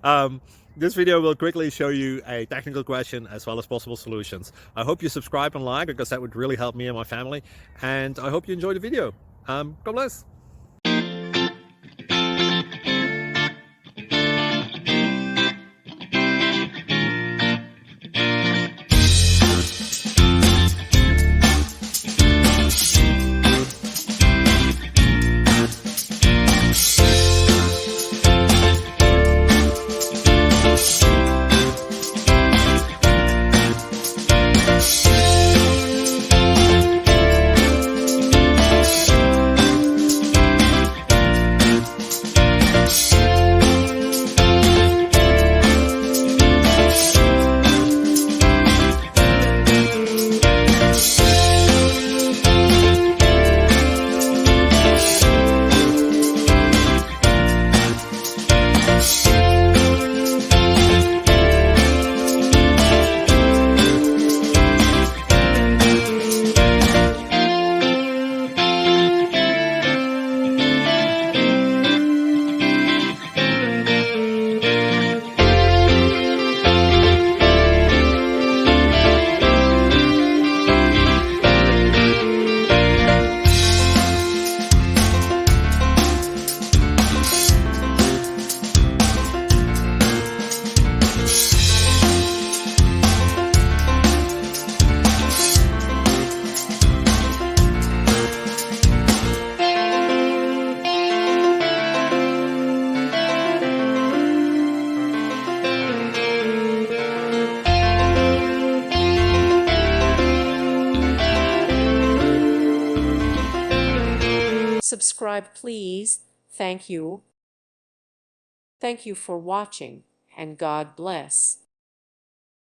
um, this video will quickly show you a technical question as well as possible solutions. I hope you subscribe and like, because that would really help me and my family. And I hope you enjoy the video. God bless. Subscribe, please. Thank you. Thank you for watching, and God bless.